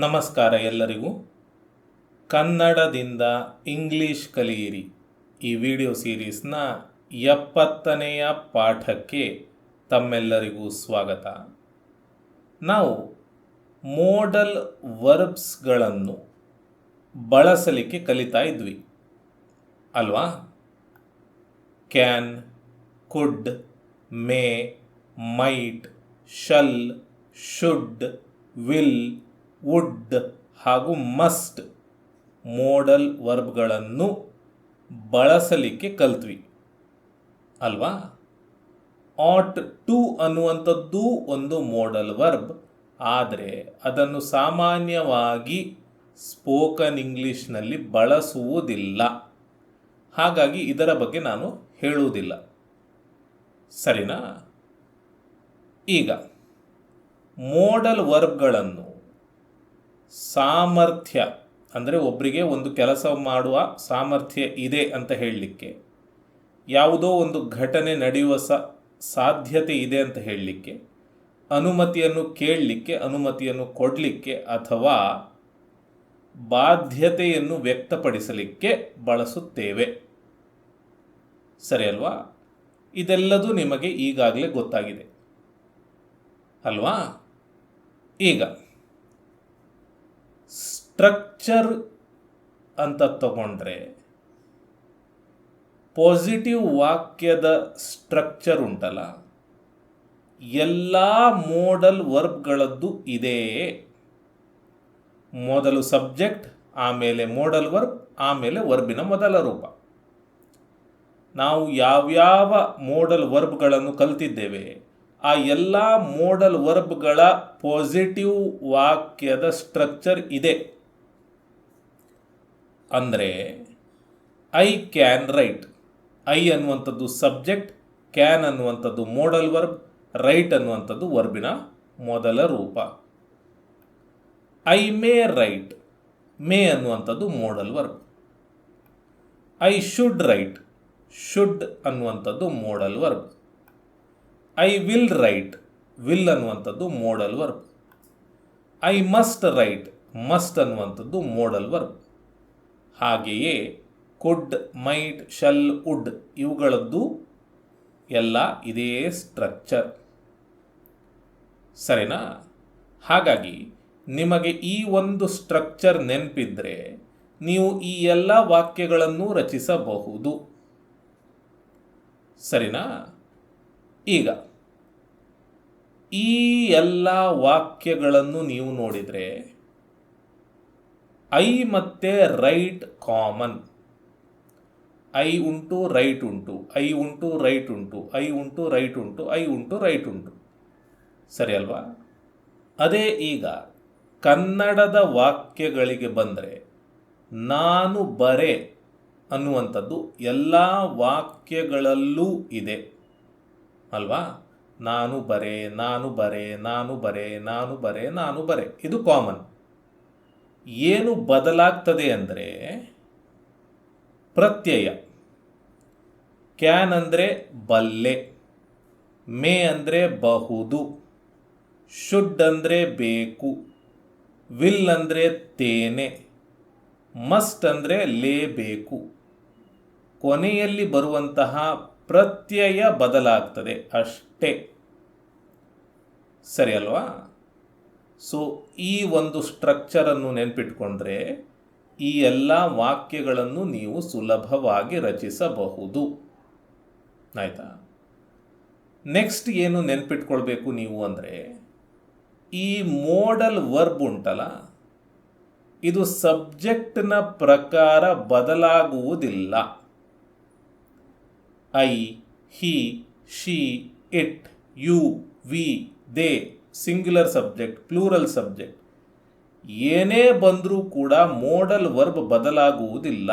ನಮಸ್ಕಾರ ಎಲ್ಲರಿಗೂ. ಕನ್ನಡದಿಂದ ಇಂಗ್ಲಿಷ್ ಕಲಿಯಿರಿ ಈ ವಿಡಿಯೋ ಸೀರೀಸ್ನ 70ನೆಯ ಪಾಠಕ್ಕೆ ತಮ್ಮೆಲ್ಲರಿಗೂ ಸ್ವಾಗತ. ನಾವು ಮೋಡಲ್ ವರ್ಬ್ಸ್ಗಳನ್ನು ಬಳಸಲಿಕ್ಕೆ ಕಲಿತಾ ಇದ್ವಿ ಅಲ್ವಾ? Can, could, may, might, shall, should, will, would ಹಾಗೂ ಮಸ್ಟ್ ಮೋಡಲ್ ವರ್ಬ್ಗಳನ್ನು ಬಳಸಲಿಕ್ಕೆ ಕಲ್ತ್ವಿ ಅಲ್ವಾ? ಆಟ್ ಟು ಅನ್ನುವಂಥದ್ದು ಒಂದು ಮೋಡಲ್ ವರ್ಬ್, ಆದರೆ ಅದನ್ನು ಸಾಮಾನ್ಯವಾಗಿ ಸ್ಪೋಕನ್ ಇಂಗ್ಲೀಷ್ನಲ್ಲಿ ಬಳಸುವುದಿಲ್ಲ. ಹಾಗಾಗಿ ಇದರ ಬಗ್ಗೆ ನಾನು ಹೇಳುವುದಿಲ್ಲ, ಸರಿನಾ? ಈಗ ಮೋಡಲ್ ವರ್ಬ್ಗಳನ್ನು ಸಾಮರ್ಥ್ಯ ಅಂದರೆ ಒಬ್ಬರಿಗೆ ಒಂದು ಕೆಲಸ ಮಾಡುವ ಸಾಮರ್ಥ್ಯ ಇದೆ ಅಂತ ಹೇಳಲಿಕ್ಕೆ, ಯಾವುದೋ ಒಂದು ಘಟನೆ ನಡೆಯುವ ಸಾಧ್ಯತೆ ಇದೆ ಅಂತ ಹೇಳಲಿಕ್ಕೆ, ಅನುಮತಿಯನ್ನು ಕೇಳಲಿಕ್ಕೆ, ಅನುಮತಿಯನ್ನು ಕೊಡಲಿಕ್ಕೆ ಅಥವಾ ಬಾಧ್ಯತೆಯನ್ನು ವ್ಯಕ್ತಪಡಿಸಲಿಕ್ಕೆ ಬಳಸುತ್ತೇವೆ, ಸರಿ ಅಲ್ವಾ? ಇದೆಲ್ಲದೂ ನಿಮಗೆ ಈಗಾಗಲೇ ಗೊತ್ತಾಗಿದೆ ಅಲ್ವಾ? ಈಗ ಸ್ಟ್ರಕ್ಚರ್ ಅಂತ ತಗೊಂಡ್ರೆ ಪಾಸಿಟಿವ್ ವಾಕ್ಯದ ಸ್ಟ್ರಕ್ಚರ್ ಉಂಟಲ್ಲ, ಎಲ್ಲ ಮೋಡಲ್ ವರ್ಬ್ಗಳದ್ದು ಇದೆ. ಮೊದಲು ಸಬ್ಜೆಕ್ಟ್, ಆಮೇಲೆ ಮೋಡಲ್ ವರ್ಬ್, ಆಮೇಲೆ ವರ್ಬಿನ ಮೊದಲ ರೂಪ. ನಾವು ಯಾವ್ಯಾವ ಮೋಡಲ್ ವರ್ಬ್ಗಳನ್ನು ಕಲ್ತಿದ್ದೇವೆ ಆ ಎಲ್ಲ ಮೋಡಲ್ ವರ್ಬ್ಗಳ ಪಾಸಿಟಿವ್ ವಾಕ್ಯದ ಸ್ಟ್ರಕ್ಚರ್ ಇದೆ. ಅಂದರೆ ಐ ಕ್ಯಾನ್ ರೈಟ್, ಐ ಅನ್ನುವಂಥದ್ದು ಸಬ್ಜೆಕ್ಟ್, ಕ್ಯಾನ್ ಅನ್ನುವಂಥದ್ದು ಮೋಡಲ್ ವರ್ಬ್, ರೈಟ್ ಅನ್ನುವಂಥದ್ದು ವರ್ಬಿನ ಮೊದಲ ರೂಪ. ಐ ಮೇ ರೈಟ್, ಮೇ ಅನ್ನುವಂಥದ್ದು modal verb. I should write, should ಅನ್ನುವಂಥದ್ದು modal verb. I will write, will ಅನ್ನುವಂಥದ್ದು modal verb. I must write, must ಅನ್ನುವಂಥದ್ದು ಮೋಡಲ್ ವರ್ಬ್. ಹಾಗೆಯೇ ಕುಡ್, ಮೈಟ್, ಶಲ್, ವುಡ್ ಇವುಗಳದ್ದು ಎಲ್ಲ ಇದೇ ಸ್ಟ್ರಕ್ಚರ್, ಸರಿನಾ? ಹಾಗಾಗಿ ನಿಮಗೆ ಈ ಒಂದು ಸ್ಟ್ರಕ್ಚರ್ ನೆನಪಿದ್ರೆ ನೀವು ಈ ಎಲ್ಲ ವಾಕ್ಯಗಳನ್ನು ರಚಿಸಬಹುದು, ಸರಿನಾ? ಈಗ ಈ ಎಲ್ಲ ವಾಕ್ಯಗಳನ್ನು ನೀವು ನೋಡಿದರೆ ಐ ಮತ್ತು ರೈಟ್ ಕಾಮನ್. ಐ ಉಂಟು, ರೈಟ್ ಉಂಟು, ಐ ಉಂಟು, ರೈಟ್ ಉಂಟು, ಐ ಉಂಟು, ರೈಟ್ ಉಂಟು, ಐ ಉಂಟು, ರೈಟ್ ಉಂಟು, ಸರಿ ಅಲ್ವಾ? ಅದೇ ಈಗ ಕನ್ನಡದ ವಾಕ್ಯಗಳಿಗೆ ಬಂದರೆ ನಾನು ಬರೆ ಅನ್ನುವಂಥದ್ದು ಎಲ್ಲ ವಾಕ್ಯಗಳಲ್ಲೂ ಇದೆ ಅಲ್ವಾ? ನಾನು ಬರೆ, ನಾನು ಬರೆ, ನಾನು ಬರೆ, ನಾನು ಬರೆ, ನಾನು ಬರೆ, ಇದು ಕಾಮನ್. ಏನು ಬದಲಾಗ್ತದೆ ಅಂದರೆ ಪ್ರತ್ಯಯ. ಕ್ಯಾನ್ ಅಂದರೆ ಬಲ್ಲೆ, ಮೇ ಅಂದರೆ ಬಹುದು, ಶುಡ್ ಅಂದರೆ ಬೇಕು, ವಿಲ್ ಅಂದರೆ ತೇನೆ, ಮಸ್ಟ್ ಅಂದರೆ ಲೇಬೇಕು. ಕೊನೆಯಲ್ಲಿ ಬರುವಂತಹ ಪ್ರತ್ಯಯ ಬದಲಾಗ್ತದೆ ಅಷ್ಟೇ, ಸರಿ ಅಲ್ವಾ? ಸೊ ಈ ಒಂದು ಸ್ಟ್ರಕ್ಚರನ್ನು ನೆನಪಿಟ್ಕೊಂಡ್ರೆ ಈ ಎಲ್ಲ ವಾಕ್ಯಗಳನ್ನು ನೀವು ಸುಲಭವಾಗಿ ರಚಿಸಬಹುದು, ಆಯಿತಾ? ನೆಕ್ಸ್ಟ್ ಏನು ನೆನಪಿಟ್ಕೊಳ್ಬೇಕು ನೀವು ಅಂದರೆ ಈ ಮೋಡಲ್ ವರ್ಬ್ ಉಂಟಲ್ಲ, ಇದು ಸಬ್ಜೆಕ್ಟ್ನ ಪ್ರಕಾರ ಬದಲಾಗುವುದಿಲ್ಲ. I, he, she, it, you, we, they, singular subject, plural subject ಏನೇ ಬಂದರೂ ಕೂಡ ಮೋಡಲ್ ವರ್ಬ್ ಬದಲಾಗುವುದಿಲ್ಲ.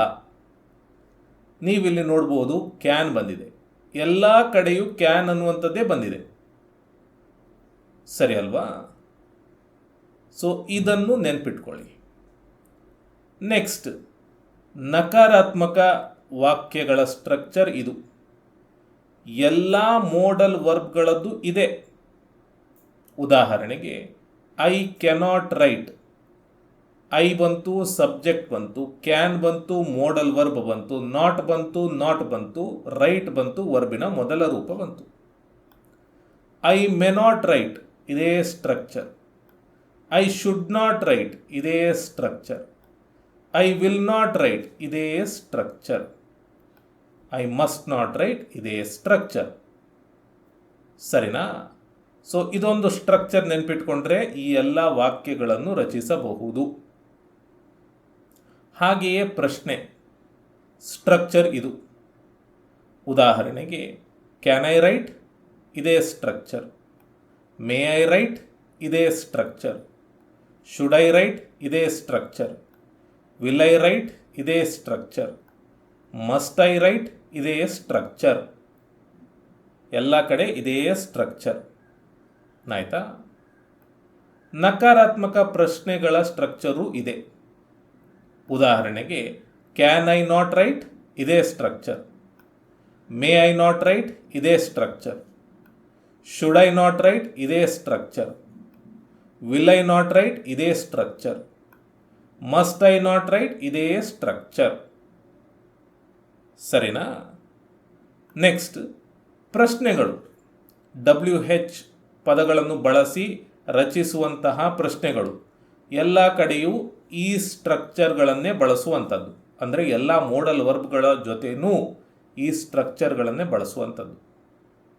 ನೀವಿಲ್ಲಿ ನೋಡ್ಬೋದು, ಕ್ಯಾನ್ ಬಂದಿದೆ, ಎಲ್ಲ ಕಡೆಯೂ ಕ್ಯಾನ್ ಅನ್ನುವಂಥದ್ದೇ ಬಂದಿದೆ, ಸರಿ ಅಲ್ವಾ? ಸೊ ಇದನ್ನು ನೆನ್ಪಿಟ್ಕೊಳ್ಳಿ. ನೆಕ್ಸ್ಟ್ ನಕಾರಾತ್ಮಕ ವಾಕ್ಯಗಳ ಸ್ಟ್ರಕ್ಚರ್ ಇದು. ಎಲ್ಲ ಮೋಡಲ್ ವರ್ಬ್ಗಳದ್ದು ಇದೆ. ಉದಾಹರಣೆಗೆ ಐ ಕೆನಾಟ್ ರೈಟ್, ಐ ಬಂತು, ಸಬ್ಜೆಕ್ಟ್ ಬಂತು, ಕ್ಯಾನ್ ಬಂತು, ಮೋಡಲ್ ವರ್ಬ್ ಬಂತು, ನಾಟ್ ಬಂತು, ನಾಟ್ ಬಂತು, ರೈಟ್ ಬಂತು, ವರ್ಬಿನ ಮೊದಲ ರೂಪ ಬಂತು. ಐ ಮೆ ನಾಟ್ ರೈಟ್, ಇದೇ structure. I should not write, ಇದೇ structure. I will not write, ಇದೇ structure. I must not write, ಇದೇ ಸ್ಟ್ರಕ್ಚರ್. ಸರಿನಾ? ಸೊ ಇದೊಂದು ಸ್ಟ್ರಕ್ಚರ್ ನೆನ್ಪಿಟ್ಕೊಂಡ್ರೆ ಈ ಎಲ್ಲ ವಾಕ್ಯಗಳನ್ನು ರಚಿಸಬಹುದು. ಹಾಗೆಯೇ ಪ್ರಶ್ನೆ ಸ್ಟ್ರಕ್ಚರ್ ಇದು. ಉದಾಹರಣೆಗೆ, ಕ್ಯಾನ್ ಐ ರೈಟ್, ಇದೇ ಸ್ಟ್ರಕ್ಚರ್. ಮೇ ಐ ರೈಟ್, ಇದೇ ಸ್ಟ್ರಕ್ಚರ್. ಶುಡ್ ಐ ರೈಟ್, ಇದೇ ಸ್ಟ್ರಕ್ಚರ್. ವಿಲ್ ಐ ರೈಟ್, ಇದೇ ಸ್ಟ್ರಕ್ಚರ್. ಮಸ್ಟ್ ಐ ರೈಟ್, ಇದೇ ಸ್ಟ್ರಕ್ಚರ್. ಎಲ್ಲ ಕಡೆ ಇದೇ ಸ್ಟ್ರಕ್ಚರ್. ಆಯ್ತಾ? ನಕಾರಾತ್ಮಕ ಪ್ರಶ್ನೆಗಳ ಸ್ಟ್ರಕ್ಚರು ಇದೆ. ಉದಾಹರಣೆಗೆ, ಕ್ಯಾನ್ ಐ ನಾಟ್ ರೈಟ್, ಇದೇ structure. May I not write, ಇದೇ structure. Should I not write, ಇದೇ structure. Will I not write, ಇದೇ structure. Must I not write, ಇದೇ ಸ್ಟ್ರಕ್ಚರ್. ಸರಿನಾ? ನೆಕ್ಸ್ಟ್, ಪ್ರಶ್ನೆಗಳು. WH ಪದಗಳನ್ನು ಬಳಸಿ ರಚಿಸುವಂತಹ ಪ್ರಶ್ನೆಗಳು ಎಲ್ಲ ಕಡೆಯೂ ಈ ಸ್ಟ್ರಕ್ಚರ್ಗಳನ್ನೇ ಬಳಸುವಂಥದ್ದು. ಅಂದರೆ ಎಲ್ಲ ಮೋಡಲ್ ವರ್ಬ್ಗಳ ಜೊತೆನೂ ಈ ಸ್ಟ್ರಕ್ಚರ್ಗಳನ್ನೇ ಬಳಸುವಂಥದ್ದು.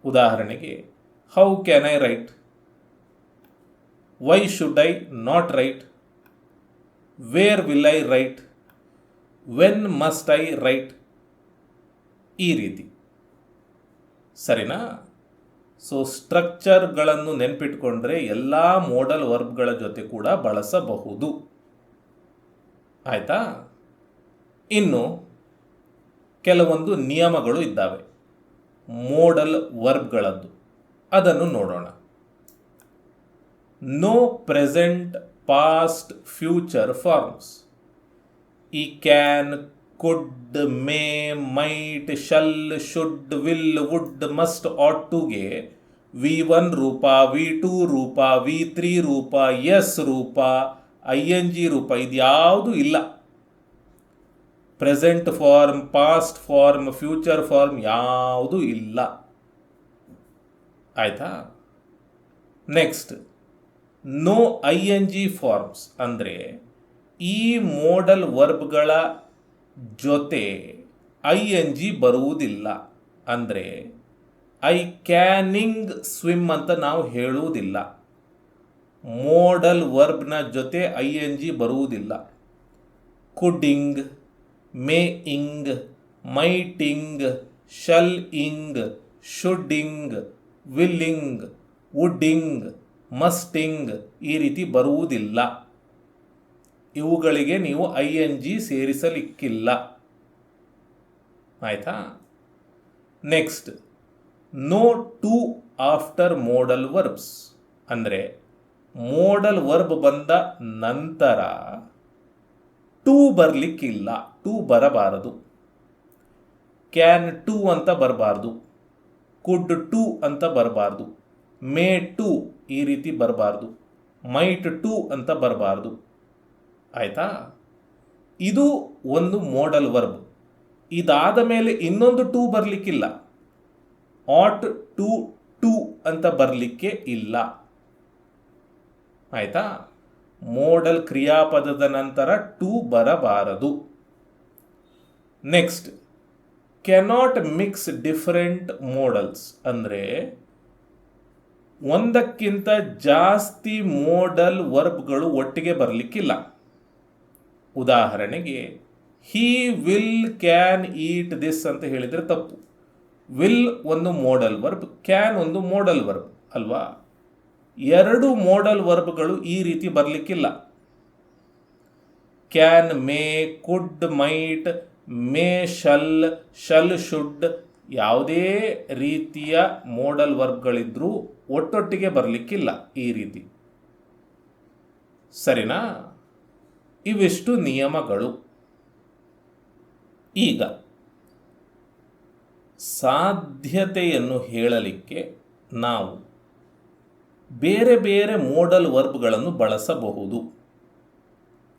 ಉದಾಹರಣೆಗೆ, how can I right, why should I not right, where will I right, when must I right, ಈ ರೀತಿ. ಸರಿನಾ? ಸೊ ಸ್ಟ್ರಕ್ಚರ್ಗಳನ್ನು ನೆನ್ಪಿಟ್ಕೊಂಡ್ರೆ ಎಲ್ಲ ಮೋಡಲ್ ವರ್ಬ್ಗಳ ಜೊತೆ ಕೂಡ ಬಳಸಬಹುದು. ಆಯಿತಾ? ಇನ್ನು ಕೆಲವೊಂದು ನಿಯಮಗಳು ಇದ್ದಾವೆ ಮೋಡಲ್ ವರ್ಬ್ಗಳದ್ದು, ಅದನ್ನು ನೋಡೋಣ. No present, past, future forms. ಈ can, could, may, might, shall, should, will, would, must, ought ಟುಗೆ V1 ರೂಪ, V2 ರೂಪ, V3 ರೂಪ, ಎಸ್ ರೂಪ, ING ರೂಪ ಇದ್ಯಾವುದು ಇಲ್ಲ. Present form, past form, future form ಯಾವುದೂ ಇಲ್ಲ. ಆಯಿತಾ? ನೆಕ್ಸ್ಟ್, ನೋ ING ಫಾರ್ಮ್ಸ್ ಅಂದರೆ ಈ ಮೋಡಲ್ ವರ್ಬ್ಗಳ ಜೊತೆ ING ಬರುವುದಿಲ್ಲ. ಅಂದರೆ ಐ ಕ್ಯಾನಿಂಗ್ ಸ್ವಿಮ್ ಅಂತ ನಾವು ಹೇಳುವುದಿಲ್ಲ. ಮೋಡಲ್ ವರ್ಬ್ನ ಜೊತೆ ING ಬರುವುದಿಲ್ಲ. ಕುಡ್ಡಿಂಗ್, ಮೇಯಿಂಗ್, ಮೈಟಿಂಗ್, ಶಲ್ ಇಂಗ್, ಶುಡ್ಡಿಂಗ್, ವಿಲ್ಲಿಂಗ್, ವುಡ್ಡಿಂಗ್, ಮಸ್ಟಿಂಗ್ ಈ ರೀತಿ ಬರುವುದಿಲ್ಲ. ಇವುಗಳಿಗೆ ನೀವು ING ಸೇರಿಸಲಿಕ್ಕಿಲ್ಲ. ಆಯಿತಾ? Next, no to after modal verbs ಅಂದರೆ ಮೋಡಲ್ ವರ್ಬ್ ಬಂದ ನಂತರ ಟು ಬರಲಿಕ್ಕಿಲ್ಲ, ಟು ಬರಬಾರದು. ಕ್ಯಾನ್ ಟು ಅಂತ ಬರಬಾರ್ದು, ಕುಡ್ ಟು ಅಂತ ಬರಬಾರ್ದು, ಮೇ ಟು ಈ ರೀತಿ ಬರಬಾರ್ದು, ಮೈಟ್ ಟು ಅಂತ ಬರಬಾರ್ದು. ಆಯಿತಾ? ಇದು ಒಂದು ಮೋಡಲ್ ವರ್ಬ್. ಇದಾದ ಮೇಲೆ ಇನ್ನೊಂದು ಟು ಬರಲಿಕ್ಕಿಲ್ಲ. ಆಟ್ ಟು ಟು ಅಂತ ಬರಲಿಕ್ಕೆ ಇಲ್ಲ. ಆಯಿತಾ? ಮೋಡಲ್ ಕ್ರಿಯಾಪದದ ನಂತರ ಟು ಬರಬಾರದು. Next, cannot mix different modals ಅಂದರೆ ಒಂದಕ್ಕಿಂತ ಜಾಸ್ತಿ ಮೋಡಲ್ ವರ್ಬ್ಗಳು ಒಟ್ಟಿಗೆ ಬರಲಿಕ್ಕಿಲ್ಲ. ಉದಾಹರಣೆಗೆ, he will can eat this ಅಂತ ಹೇಳಿದರೆ ತಪ್ಪು. ವಿಲ್ ಒಂದು ಮೋಡಲ್ ವರ್ಬ್, ಕ್ಯಾನ್ ಒಂದು ಮೋಡಲ್ ವರ್ಬ್ ಅಲ್ವಾ? ಎರಡು ಮೋಡಲ್ ವರ್ಬ್ಗಳು ಈ ರೀತಿ ಬರಲಿಕ್ಕಿಲ್ಲ. Can, may, could, might, may shall, shall should ಯಾವುದೇ ರೀತಿಯ ಮೋಡಲ್ ವರ್ಬ್ಗಳಿದ್ರೂ ಒಟ್ಟೊಟ್ಟಿಗೆ ಬರಲಿಕ್ಕಿಲ್ಲ ಈ ರೀತಿ. ಸರಿನಾ? ಇವಿಷ್ಟು ನಿಯಮಗಳು. ಈಗ ಸಾಧ್ಯತೆಯನ್ನು ಹೇಳಲಿಕ್ಕೆ ನಾವು ಬೇರೆ ಬೇರೆ ಮೋಡಲ್ ವರ್ಬ್ಗಳನ್ನು ಬಳಸಬಹುದು.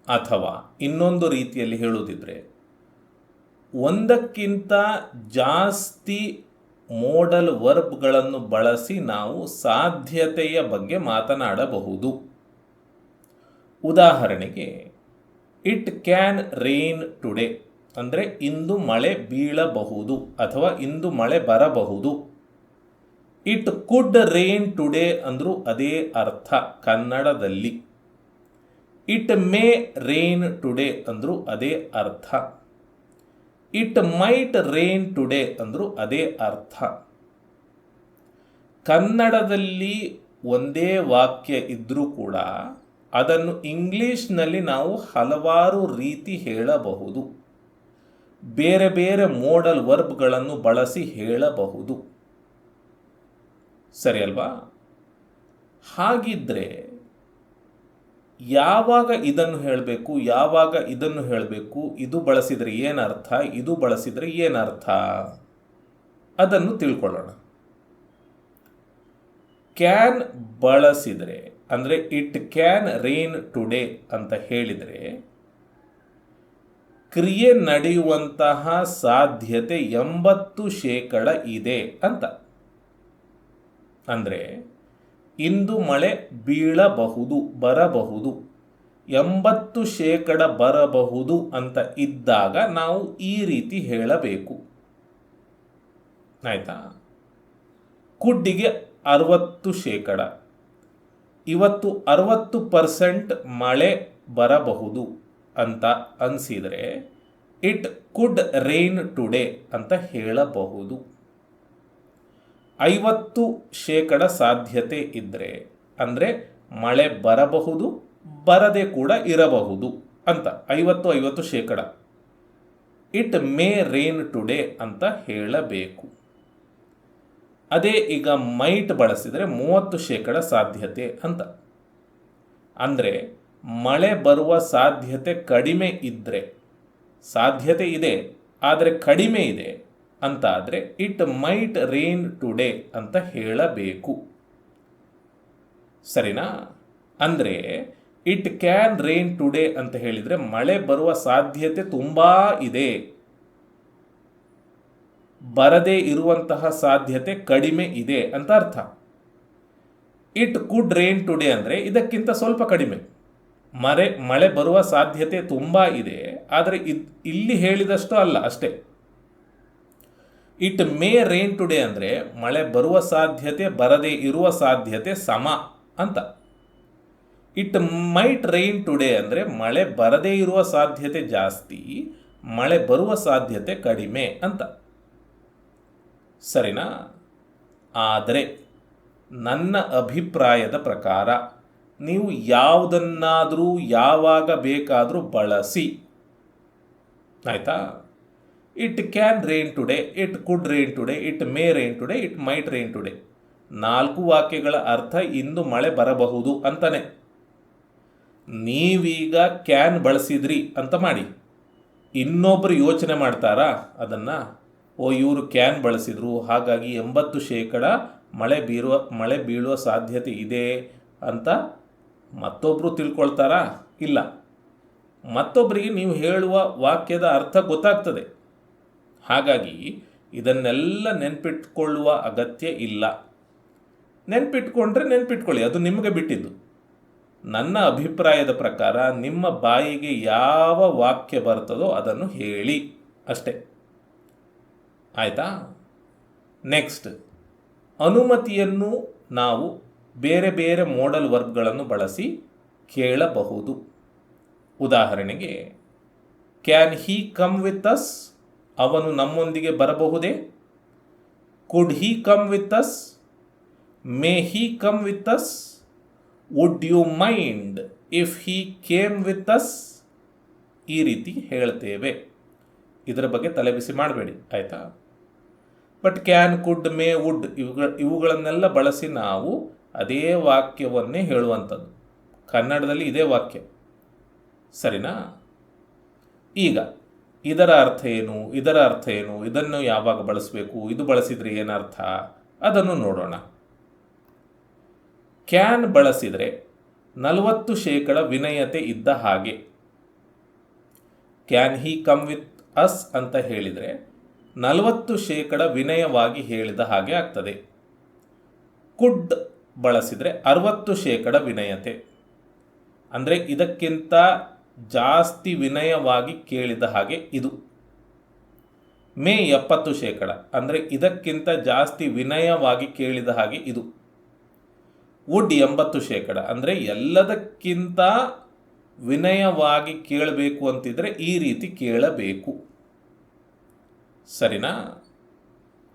ಅಥವಾ ಇನ್ನೊಂದು ರೀತಿಯಲ್ಲಿ ಹೇಳುವುದಿದ್ರೆ ಒಂದಕ್ಕಿಂತ ಜಾಸ್ತಿ ಮೋಡಲ್ ವರ್ಬ್ಗಳನ್ನು ಬಳಸಿ ನಾವು ಸಾಧ್ಯತೆಯ ಬಗ್ಗೆ ಮಾತನಾಡಬಹುದು. ಉದಾಹರಣೆಗೆ ಇಟ್ ಕ್ಯಾನ್ ರೇನ್ ಟುಡೇ ಅಂದರೆ ಇಂದು ಮಳೆ ಬೀಳಬಹುದು ಅಥವಾ ಇಂದು ಮಳೆ ಬರಬಹುದು. ಇಟ್ ಕುಡ್ ರೇನ್ ಟುಡೇ ಅಂದರೂ ಅದೇ ಅರ್ಥ ಕನ್ನಡದಲ್ಲಿ. ಇಟ್ ಮೇ ರೇನ್ ಟುಡೇ ಅಂದರೂ ಅದೇ ಅರ್ಥ. ಇಟ್ ಮೈಟ್ ರೇನ್ ಟುಡೇ ಅಂದರೂ ಅದೇ ಅರ್ಥ. ಕನ್ನಡದಲ್ಲಿ ಒಂದೇ ವಾಕ್ಯ ಇದ್ದರೂ ಕೂಡ ಅದನ್ನು ಇಂಗ್ಲಿಷ್ನಲ್ಲಿ ನಾವು ಹಲವಾರು ರೀತಿ ಹೇಳಬಹುದು. ಬೇರೆ ಬೇರೆ ಮೋಡಲ್ ವರ್ಬ್ಗಳನ್ನು ಬಳಸಿ ಹೇಳಬಹುದು. ಸರಿ ಅಲ್ವಾ? ಹಾಗಿದ್ರೆ ಯಾವಾಗ ಇದನ್ನು ಹೇಳಬೇಕು, ಯಾವಾಗ ಇದನ್ನು ಹೇಳಬೇಕು, ಇದು ಬಳಸಿದರೆ ಏನರ್ಥ, ಇದು ಬಳಸಿದರೆ ಏನರ್ಥ, ಅದನ್ನು ತಿಳ್ಕೊಳ್ಳೋಣ. ಕ್ಯಾನ್ ಬಳಸಿದರೆ ಅಂದರೆ ಇಟ್ ಕ್ಯಾನ್ ರೇನ್ ಟುಡೇ ಅಂತ ಹೇಳಿದರೆ ಕ್ರಿಯೆ ನಡೆಯುವಂತಹ ಸಾಧ್ಯತೆ 80% ಇದೆ ಅಂತ. ಅಂದರೆ ಇಂದು ಮಳೆ ಬೀಳಬಹುದು, ಬರಬಹುದು, 80% ಬರಬಹುದು ಅಂತ ಇದ್ದಾಗ ನಾವು ಈ ರೀತಿ ಹೇಳಬೇಕು. ಆಯಿತಾ? ಕುಡ್ಡಿಗೆ 60%, ಇವತ್ತು 60% ಮಳೆ ಬರಬಹುದು ಅಂತ ಅನಿಸಿದರೆ ಇಟ್ ಕುಡ್ ರೇನ್ ಟುಡೇ ಅಂತ ಹೇಳಬಹುದು. 50% ಸಾಧ್ಯತೆ ಇದ್ದರೆ ಅಂದರೆ ಮಳೆ ಬರಬಹುದು, ಬರದೆ ಕೂಡ ಇರಬಹುದು ಅಂತ. 50% ಇಟ್ ಮೇ ರೇನ್ ಟುಡೇ ಅಂತ ಹೇಳಬೇಕು. ಅದೇ ಈಗ ಮೈಟ್ ಬಳಸಿದರೆ 30% ಸಾಧ್ಯತೆ ಅಂತ. ಅಂದರೆ ಮಳೆ ಬರುವ ಸಾಧ್ಯತೆ ಕಡಿಮೆ ಇದ್ದರೆ, ಸಾಧ್ಯತೆ ಇದೆ ಆದರೆ ಕಡಿಮೆ ಇದೆ ಅಂತ ಆದರೆ ಇಟ್ ಮೈಟ್ ರೇನ್ ಟುಡೇ ಅಂತ ಹೇಳಬೇಕು. ಸರಿನಾ? ಅಂದರೆ ಇಟ್ ಕ್ಯಾನ್ ರೇನ್ ಟುಡೇ ಅಂತ ಹೇಳಿದರೆ ಮಳೆ ಬರುವ ಸಾಧ್ಯತೆ ತುಂಬ ಇದೆ, ಬರದೇ ಇರುವಂತಹ ಸಾಧ್ಯತೆ ಕಡಿಮೆ ಇದೆ ಅಂತ ಅರ್ಥ. ಇಟ್ ಕುಡ್ ರೇನ್ ಟುಡೇ ಅಂದರೆ ಇದಕ್ಕಿಂತ ಸ್ವಲ್ಪ ಕಡಿಮೆ, ಮಳೆ ಬರುವ ಸಾಧ್ಯತೆ ತುಂಬ ಇದೆ ಆದರೆ ಇಲ್ಲಿ ಹೇಳಿದಷ್ಟು ಅಲ್ಲ ಅಷ್ಟೇ. ಇಟ್ ಮೇ ರೇನ್ ಟುಡೇ ಅಂದರೆ ಮಳೆ ಬರುವ ಸಾಧ್ಯತೆ ಬರದೇ ಇರುವ ಸಾಧ್ಯತೆ ಸಮ ಅಂತ. ಇಟ್ ಮೈಟ್ ರೇನ್ ಟುಡೇ ಅಂದರೆ ಮಳೆ ಬರದೇ ಇರುವ ಸಾಧ್ಯತೆ ಜಾಸ್ತಿ, ಮಳೆ ಬರುವ ಸಾಧ್ಯತೆ ಕಡಿಮೆ ಅಂತ. ಸರಿನಾ? ಆದರೆ ನನ್ನ ಅಭಿಪ್ರಾಯದ ಪ್ರಕಾರ ನೀವು ಯಾವುದನ್ನಾದರೂ ಯಾವಾಗ ಬೇಕಾದರೂ ಬಳಸಿ. ಆಯಿತಾ? It can rain today, it could rain today, it may rain today, it might rain today, 4 ವಾಕ್ಯಗಳ ಅರ್ಥ ಇಂದು ಮಳೆ ಬರಬಹುದು ಅಂತಾನೆ. ನೀವೀಗ ಕ್ಯಾನ್ ಬಳಸಿದ್ರಿ ಅಂತ ಮಾಡಿ, ಇನ್ನೊಬ್ಬರು ಯೋಚನೆ ಮಾಡ್ತಾರಾ ಅದನ್ನು? ಇವರು ಕ್ಯಾನ್ ಬಳಸಿದ್ರು ಹಾಗಾಗಿ 80% ಮಳೆ ಬೀಳುವ ಸಾಧ್ಯತೆ ಇದೆ ಅಂತ ಮತ್ತೊಬ್ಬರು ತಿಳ್ಕೊಳ್ತಾರಾ? ಇಲ್ಲ. ಮತ್ತೊಬ್ಬರಿಗೆ ನೀವು ಹೇಳುವ ವಾಕ್ಯದ ಅರ್ಥ ಗೊತ್ತಾಗ್ತದೆ. ಹಾಗಾಗಿ ಇದನ್ನೆಲ್ಲ ನೆನ್ಪಿಟ್ಕೊಳ್ಳುವ ಅಗತ್ಯ ಇಲ್ಲ. ನೆನ್ಪಿಟ್ಕೊಂಡ್ರೆ ನೆನ್ಪಿಟ್ಕೊಳ್ಳಿ, ಅದು ನಿಮಗೆ ಬಿಟ್ಟಿದ್ದು. ನನ್ನ ಅಭಿಪ್ರಾಯದ ಪ್ರಕಾರ ನಿಮ್ಮ ಬಾಯಿಗೆ ಯಾವ ವಾಕ್ಯ ಬರ್ತದೋ ಅದನ್ನು ಹೇಳಿ ಅಷ್ಟೇ. ಆಯಿತಾ? ನೆಕ್ಸ್ಟ್, ಅನುಮತಿಯನ್ನು ನಾವು ಬೇರೆ ಬೇರೆ ಮೋಡಲ್ ವರ್ಬ್ಗಳನ್ನು ಬಳಸಿ ಕೇಳಬಹುದು. ಉದಾಹರಣೆಗೆ can he come with us, ಅವನು ನಮ್ಮೊಂದಿಗೆ ಬರಬಹುದೇ? Could he come with us? May he come with us? Would you mind if he came with us? ಈ ರೀತಿ ಹೇಳ್ತೇವೆ. ಇದರ ಬಗ್ಗೆ ತಲೆಬಿಸಿ ಮಾಡಬೇಡಿ, ಆಯಿತಾ? But can, could, may, would ಇವುಗಳನ್ನೆಲ್ಲ ಬಳಸಿ ನಾವು ಅದೇ ವಾಕ್ಯವನ್ನೇ ಹೇಳುವಂಥದ್ದು. ಕನ್ನಡದಲ್ಲಿ ಇದೇ ವಾಕ್ಯ. ಸರಿನಾ? ಈಗ ಇದರ ಅರ್ಥ ಏನು, ಇದರ ಅರ್ಥ ಏನು, ಇದನ್ನು ಯಾವಾಗ ಬಳಸಬೇಕು, ಇದು ಬಳಸಿದರೆ ಏನರ್ಥ, ಅದನ್ನು ನೋಡೋಣ. ಕ್ಯಾನ್ ಬಳಸಿದರೆ 40% ವಿನಯತೆ ಇದ್ದ ಹಾಗೆ. Can he come with us ಅಂತ ಹೇಳಿದರೆ 40% ವಿನಯವಾಗಿ ಹೇಳಿದ ಹಾಗೆ ಆಗ್ತದೆ. ಕುಡ್ ಬಳಸಿದರೆ 60% ವಿನಯತೆ, ಅಂದರೆ ಇದಕ್ಕಿಂತ ಜಾಸ್ತಿ ವಿನಯವಾಗಿ ಕೇಳಿದ ಹಾಗೆ ಇದು. ಮೇ 70%, ಅಂದರೆ ಇದಕ್ಕಿಂತ ಜಾಸ್ತಿ ವಿನಯವಾಗಿ ಕೇಳಿದ ಹಾಗೆ ಇದು. ವುಡ್ 80%, ಅಂದರೆ ಎಲ್ಲದಕ್ಕಿಂತ ವಿನಯವಾಗಿ ಕೇಳಬೇಕು ಅಂತಿದ್ರೆ ಈ ರೀತಿ ಕೇಳಬೇಕು. ಸರಿನಾ?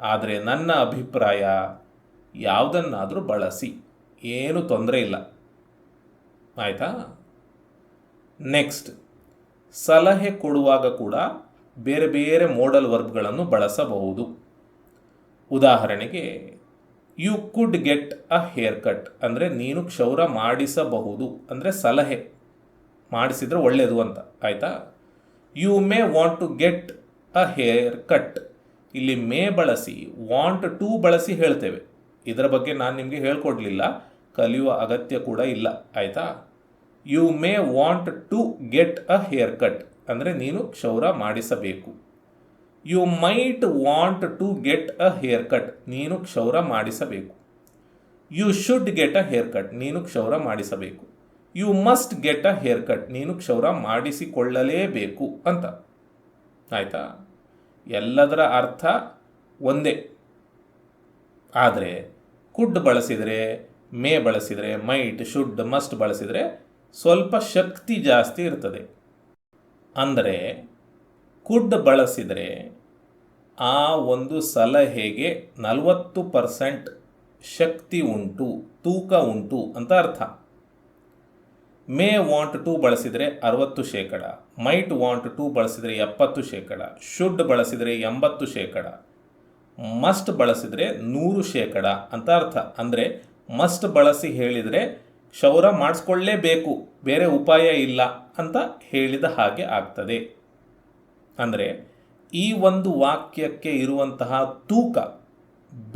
ಆದರೆ ನನ್ನ ಅಭಿಪ್ರಾಯ, ಯಾವುದನ್ನಾದರೂ ಬಳಸಿ, ಏನು ತೊಂದರೆ ಇಲ್ಲ. ಆಯಿತಾ? ನೆಕ್ಸ್ಟ್, ಸಲಹೆ ಕೊಡುವಾಗ ಕೂಡ ಬೇರೆ ಬೇರೆ ಮೋಡಲ್ ವರ್ಬ್ಗಳನ್ನು ಬಳಸಬಹುದು. ಉದಾಹರಣೆಗೆ, you could get a hair cut, ಅಂದರೆ ನೀನು ಕ್ಷೌರ ಮಾಡಿಸಬಹುದು, ಅಂದರೆ ಸಲಹೆ ಮಾಡಿಸಿದರೆ ಒಳ್ಳೆಯದು ಅಂತ. ಆಯಿತಾ? You may want to get a hair cut, ಇಲ್ಲಿ ಮೇ ಬಳಸಿ ವಾಂಟ್ ಟು ಬಳಸಿ ಹೇಳ್ತೇವೆ. ಇದರ ಬಗ್ಗೆ ನಾನು ನಿಮಗೆ ಹೇಳ್ಕೊಡ್ಲಿಲ್ಲ, ಕಲಿಯುವ ಅಗತ್ಯ ಕೂಡ ಇಲ್ಲ. ಆಯಿತಾ? You may want to get a hair cut, ಅಂದರೆ ನೀನು ಕ್ಷೌರ ಮಾಡಿಸಬೇಕು. You might want to get a hair cut, ನೀನು ಕ್ಷೌರ ಮಾಡಿಸಬೇಕು. You should get a hair cut, ನೀನು ಕ್ಷೌರ ಮಾಡಿಸಬೇಕು. You must get a hair cut, ನೀನು ಕ್ಷೌರ ಮಾಡಿಸಿಕೊಳ್ಳಲೇಬೇಕು ಅಂತ. ಆಯಿತಾ? ಎಲ್ಲದರ ಅರ್ಥ ಒಂದೇ. ಆದರೆ ಕುಡ್ ಬಳಸಿದರೆ, ಮೇ ಬಳಸಿದರೆ, ಮೈಟ್, ಶುಡ್, ಮಸ್ಟ್ ಬಳಸಿದರೆ ಸ್ವಲ್ಪ ಶಕ್ತಿ ಜಾಸ್ತಿ ಇರ್ತದೆ. ಅಂದರೆ ಕುಡ್ ಬಳಸಿದರೆ ಆ ಒಂದು ಸಲಹೆಗೆ 40% ಶಕ್ತಿ ಉಂಟು, ತೂಕ ಉಂಟು ಅಂತ ಅರ್ಥ. ಮೇ ವಾಂಟ್ ಟು ಬಳಸಿದರೆ 60%, ಮೈಟ್ ವಾಂಟ್ ಟು ಬಳಸಿದರೆ 70%, ಶುಡ್ ಬಳಸಿದರೆ 80%, ಮಸ್ಟ್ ಬಳಸಿದರೆ 100% ಅಂತ ಅರ್ಥ. ಅಂದರೆ ಮಸ್ಟ್ ಬಳಸಿ ಹೇಳಿದರೆ ಕ್ಷೌರ ಮಾಡಿಸ್ಕೊಳ್ಳೇಬೇಕು, ಬೇರೆ ಉಪಾಯ ಇಲ್ಲ ಅಂತ ಹೇಳಿದ ಹಾಗೆ ಆಗ್ತದೆ. ಅಂದರೆ ಈ ಒಂದು ವಾಕ್ಯಕ್ಕೆ ಇರುವಂತಹ ತೂಕ,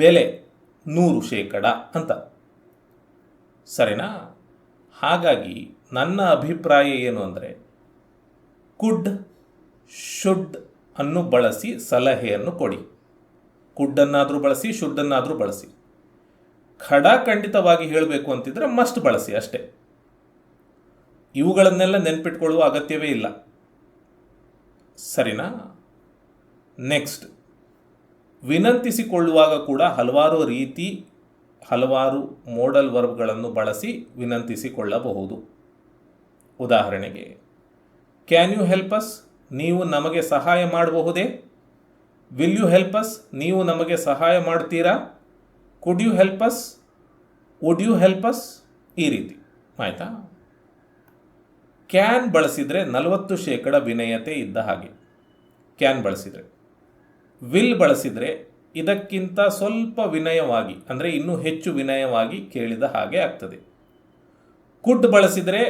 ಬೆಲೆ 100% ಅಂತ. ಸರಿನಾ? ಹಾಗಾಗಿ ನನ್ನ ಅಭಿಪ್ರಾಯ ಏನು ಅಂದರೆ, ಕುಡ್, ಶುಡ್ ಅನ್ನು ಬಳಸಿ ಸಲಹೆಯನ್ನು ಕೊಡಿ. ಕುಡ್ಡನ್ನಾದರೂ ಬಳಸಿ, ಶುಡ್ಡನ್ನಾದರೂ ಬಳಸಿ. ಖಡಾಖಂಡಿತವಾಗಿ ಹೇಳಬೇಕು ಅಂತಿದ್ರೆ ಮಸ್ಟ್ ಬಳಸಿ ಅಷ್ಟೇ. ಇವುಗಳನ್ನೆಲ್ಲ ನೆನ್ಪಿಟ್ಕೊಳ್ಳುವ ಅಗತ್ಯವೇ ಇಲ್ಲ. ಸರಿನಾ? ನೆಕ್ಸ್ಟ್, ವಿನಂತಿಸಿಕೊಳ್ಳುವಾಗ ಕೂಡ ಹಲವಾರು ರೀತಿ, ಹಲವಾರು ಮೋಡಲ್ ವರ್ಬ್ಗಳನ್ನು ಬಳಸಿ ವಿನಂತಿಸಿಕೊಳ್ಳಬಹುದು. ಉದಾಹರಣೆಗೆ, ಕ್ಯಾನ್ ಯು ಹೆಲ್ಪ್ ಅಸ್, ನೀವು ನಮಗೆ ಸಹಾಯ ಮಾಡಬಹುದೇ? ವಿಲ್ ಯು ಹೆಲ್ಪ್ ಅಸ್, ನೀವು ನಮಗೆ ಸಹಾಯ ಮಾಡ್ತೀರಾ? Could you help us, would you help us, ಈ ರೀತಿ. ಆಯಿತಾ? ಕ್ಯಾನ್ ಬಳಸಿದರೆ 40% ವಿನಯತೆ ಇದ್ದ ಹಾಗೆ, ಕ್ಯಾನ್ ಬಳಸಿದರೆ. ವಿಲ್ ಬಳಸಿದರೆ ಇದಕ್ಕಿಂತ ಸ್ವಲ್ಪ ವಿನಯವಾಗಿ, ಅಂದರೆ ಇನ್ನೂ ಹೆಚ್ಚು ವಿನಯವಾಗಿ ಕೇಳಿದ ಹಾಗೆ ಆಗ್ತದೆ. ಕುಡ್ ಬಳಸಿದರೆ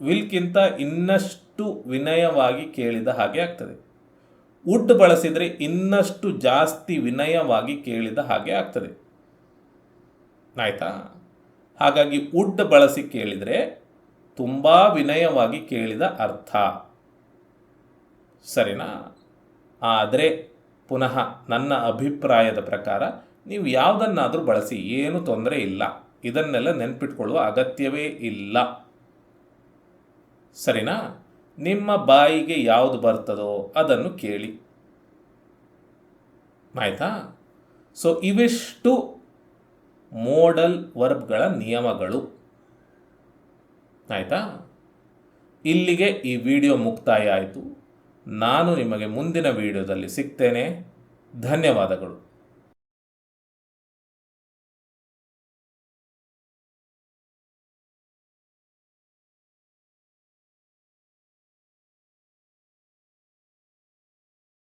ವಿಲ್ಗಿಂತ ಇನ್ನಷ್ಟು ವಿನಯವಾಗಿ ಕೇಳಿದ ಹಾಗೆ ಆಗ್ತದೆ. ವುಡ್ ಬಳಸಿದರೆ ಇನ್ನಷ್ಟು ಜಾಸ್ತಿ ವಿನಯವಾಗಿ ಕೇಳಿದ ಹಾಗೆ ಆಗ್ತದೆ. ಆಯಿತಾ? ಹಾಗಾಗಿ ವುಡ್ ಬಳಸಿ ಕೇಳಿದರೆ ತುಂಬ ವಿನಯವಾಗಿ ಕೇಳಿದ ಅರ್ಥ. ಸರಿನಾ? ಆದರೆ ಪುನಃ ನನ್ನ ಅಭಿಪ್ರಾಯದ ಪ್ರಕಾರ ನೀವು ಯಾವುದನ್ನಾದರೂ ಬಳಸಿ, ಏನು ತೊಂದರೆ ಇಲ್ಲ. ಇದನ್ನೆಲ್ಲ ನೆನ್ಪಿಟ್ಕೊಳ್ಳುವ ಅಗತ್ಯವೇ ಇಲ್ಲ. ಸರಿನಾ? ನಿಮ್ಮ ಬಾಯಿಗೆ ಯಾವುದು ಬರ್ತದೋ ಅದನ್ನು ಕೇಳಿ. ಆಯಿತಾ? ಸೊ ಇವಿಷ್ಟು ಮೋಡಲ್ ವರ್ಬ್ಗಳ ನಿಯಮಗಳು. ಆಯಿತಾ? ಇಲ್ಲಿಗೆ ಈ ವಿಡಿಯೋ ಮುಕ್ತಾಯ ಆಯಿತು. ನಾನು ನಿಮಗೆ ಮುಂದಿನ ವಿಡಿಯೋದಲ್ಲಿ ಸಿಗ್ತೇನೆ. ಧನ್ಯವಾದಗಳು.